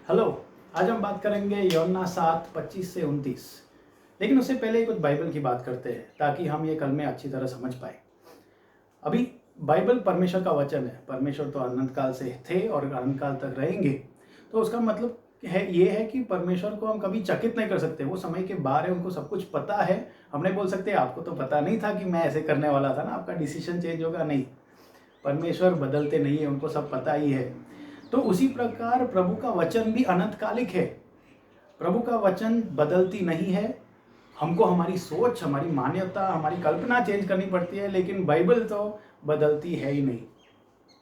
Hello. आज हम बात करेंगे यूहन्ना 7:25 से 29। लेकिन उससे पहले कुछ बाइबल की बात करते हैं ताकि हम ये कल में अच्छी तरह समझ पाए। अभी बाइबल परमेश्वर का वचन है। परमेश्वर तो अनंत काल से थे और अनंत काल तक रहेंगे। तो उसका मतलब ये है कि परमेश्वर को हम कभी चकित नहीं कर सकते। वो समय के बाहर है, उनको सब कुछ पता है। हम नहीं बोल सकते आपको तो पता नहीं था कि मैं ऐसे करने वाला था ना, आपका डिसीजन चेंज होगा, नहीं। परमेश्वर बदलते नहीं है, उनको सब पता ही है। तो उसी प्रकार प्रभु का वचन भी अनंतकालिक है। प्रभु का वचन बदलती नहीं है। हमको हमारी सोच, हमारी मान्यता, हमारी कल्पना चेंज करनी पड़ती है, लेकिन बाइबल तो बदलती है ही नहीं।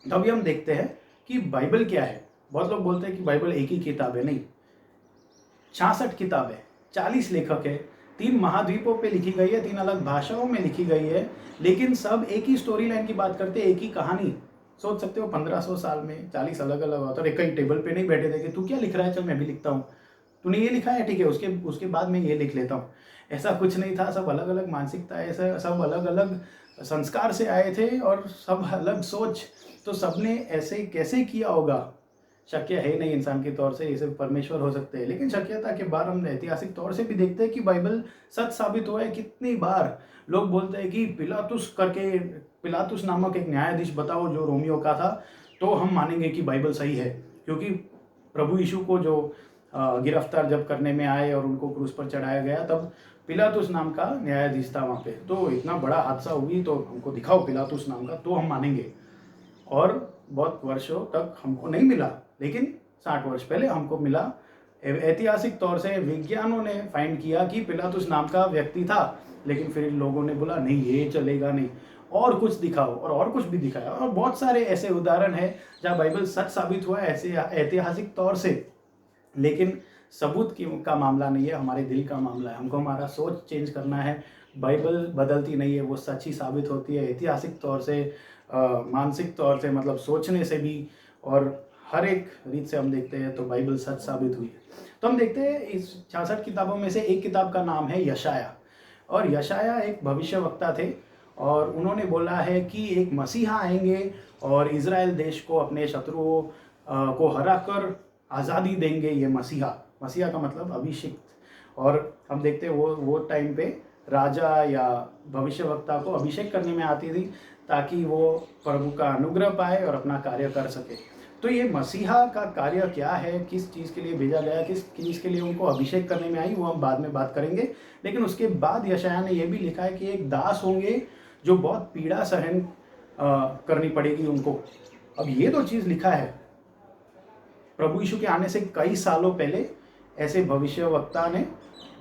तो अभी हम देखते हैं कि बाइबल क्या है। बहुत लोग बोलते हैं कि बाइबल एक ही किताब है। नहीं, 66 किताब है, 40 लेखक है, 3 महाद्वीपों पे लिखी गई है, 3 अलग भाषाओं में लिखी गई है, लेकिन सब एक ही स्टोरी लाइन की बात करते हैं, एक ही कहानी। सोच सकते हो 1500 साल में 40 अलग अलग ऑथर एक ही टेबल पे नहीं बैठे थे कि तू क्या लिख रहा है, चल मैं भी लिखता हूँ, तूने ये लिखा है ठीक है, उसके उसके बाद मैं ये लिख लेता हूँ। ऐसा कुछ नहीं था। सब अलग अलग मानसिकता, ऐसा सब अलग अलग संस्कार से आए थे और सब अलग सोच। तो सबने ऐसे कैसे किया होगा, शक्य है नहीं इंसान के तौर से। ये सिर्फ परमेश्वर हो सकते हैं। लेकिन शक्यता के बार हम ऐतिहासिक तौर से भी देखते हैं कि बाइबल सच साबित हुआ है। कितनी बार लोग बोलते हैं कि पिलातुस नामक एक न्यायाधीश बताओ जो रोमियो का था, तो हम मानेंगे कि बाइबल सही है। क्योंकि प्रभु यीशु को जो गिरफ्तार जब करने में आए और उनको क्रूस पर चढ़ाया गया, तब पिलातुस नाम का न्यायाधीश था वहाँ पे। तो इतना बड़ा हादसा हुई, तो हमको दिखाओ पिलातुस नाम का, तो हम मानेंगे। और बहुत वर्षों तक हमको नहीं मिला, लेकिन 60 वर्ष पहले हमको मिला। ऐतिहासिक तौर से विज्ञानों ने फाइंड किया कि पिलातुस नाम का व्यक्ति था। लेकिन फिर लोगों ने बोला नहीं, ये चलेगा नहीं, और कुछ दिखाओ, और कुछ भी दिखाया। और बहुत सारे ऐसे उदाहरण हैं जहाँ बाइबल सच साबित हुआ है ऐसे ऐतिहासिक तौर से। लेकिन सबूत का मामला नहीं है, हमारे दिल का मामला है। हमको हमारा सोच चेंज करना है। बाइबल बदलती नहीं है, वो सच ही साबित होती है ऐतिहासिक तौर से, मानसिक तौर से, मतलब सोचने से भी, और हर एक रीत से हम देखते हैं तो बाइबल सच साबित हुई है। तो हम देखते हैं इस 66 किताबों में से एक किताब का नाम है यशाया। और यशाया एक भविष्यवक्ता थे, और उन्होंने बोला है कि एक मसीहा आएंगे और इज़राइल देश को अपने शत्रुओं को हरा कर आज़ादी देंगे। ये मसीहा का मतलब अभिषिक्त। और हम देखते हैं वो टाइम पे राजा या भविष्यवक्ता को अभिषेक करने में आती थी, ताकि वो प्रभु का अनुग्रह पाए और अपना कार्य कर सके। तो ये मसीहा का कार्य क्या है, किस चीज़ के लिए भेजा गया, किस चीज़ के लिए उनको अभिषेक करने में आई, वो हम बाद में बात करेंगे। लेकिन उसके बाद यशायाह ने यह भी लिखा है कि एक दास होंगे जो बहुत पीड़ा सहन करनी पड़ेगी उनको। अब ये दो चीज़ लिखा है प्रभु यीशु के आने से कई सालों पहले, ऐसे भविष्यवक्ता ने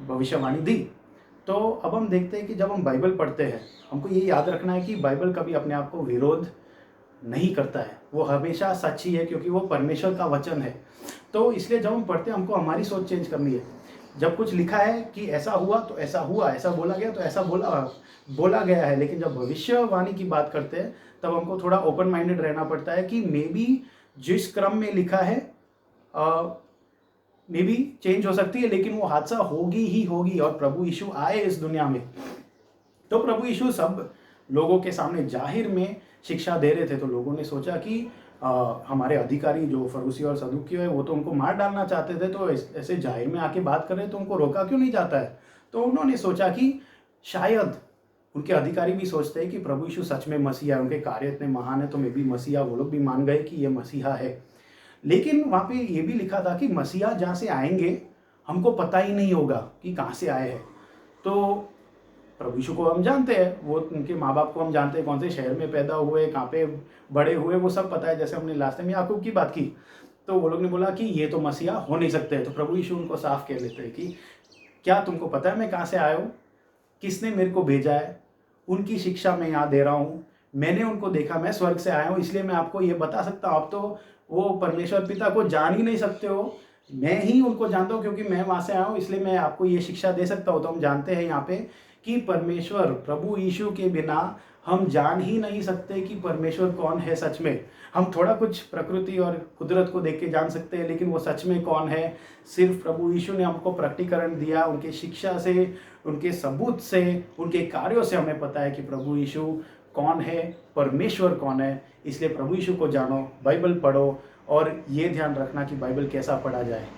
भविष्यवाणी दी। तो अब हम देखते हैं कि जब हम बाइबल पढ़ते हैं, हमको ये याद रखना है कि बाइबल कभी अपने आप को विरोध नहीं करता है। वो हमेशा सच्ची है, क्योंकि वो परमेश्वर का वचन है। तो इसलिए जब हम पढ़ते हैं, हमको हमारी सोच चेंज करनी है। जब कुछ लिखा है कि ऐसा हुआ तो ऐसा हुआ, ऐसा बोला गया तो ऐसा बोला गया है। लेकिन जब भविष्यवाणी की बात करते हैं, तब हमको थोड़ा ओपन माइंडेड रहना पड़ता है कि मे बी जिस क्रम में लिखा है मे बी चेंज हो सकती है, लेकिन वो हादसा होगी ही होगी। और प्रभु यीशु आए इस दुनिया में, तो प्रभु यीशु सब लोगों के सामने जाहिर में शिक्षा दे रहे थे। तो लोगों ने सोचा कि हमारे अधिकारी जो फरूसी और सदूकी है, वो तो उनको मार डालना चाहते थे, तो ऐसे जाहिर में आके बात कर रहे, तो उनको रोका क्यों नहीं जाता है। तो उन्होंने सोचा कि शायद उनके अधिकारी भी सोचते हैं कि प्रभु यीशु सच में मसीहा है, उनके कार्य इतने महान है, तो मे भी मसीहा, वो लोग भी मान गए कि ये मसीहा है। लेकिन वहाँ पे ये भी लिखा था कि मसीहा जहाँ से आएंगे हमको पता ही नहीं होगा कि कहाँ से आए हैं। तो प्रभु यीशु को हम जानते हैं, वो उनके माँ बाप को हम जानते हैं, कौन से शहर में पैदा हुए, कहाँ पे बड़े हुए, वो सब पता है। जैसे हमने लास्ट में याकूब की बात की, तो वो लोग ने बोला कि ये तो मसीहा हो नहीं सकते। तो प्रभु यीशु उनको साफ कह देते हैं कि क्या तुमको पता है मैं कहाँ से आया हूँ, किसने मेरे को भेजा है, उनकी शिक्षा मैं यहाँ दे रहा हूँ, मैंने उनको देखा, मैं स्वर्ग से आया हूँ, इसलिए मैं आपको ये बता सकता हूँ। आप तो वो परमेश्वर पिता को जान ही नहीं सकते हो, मैं ही उनको जानता हूँ, क्योंकि मैं वहाँ से आया हूँ, इसलिए मैं आपको ये शिक्षा दे सकता हूँ। तो हम जानते हैं यहाँ पे कि परमेश्वर, प्रभु यीशु के बिना हम जान ही नहीं सकते कि परमेश्वर कौन है सच में। हम थोड़ा कुछ प्रकृति और कुदरत को देख के जान सकते हैं, लेकिन वो सच में कौन है, सिर्फ प्रभु यीशु ने हमको प्रकटीकरण दिया। उनके शिक्षा से, उनके सबूत से, उनके कार्यों से हमें पता है कि प्रभु यीशु कौन है, परमेश्वर कौन है। इसलिए प्रभु यीशु को जानो, बाइबल पढ़ो, और ये ध्यान रखना कि बाइबल कैसा पढ़ा जाए,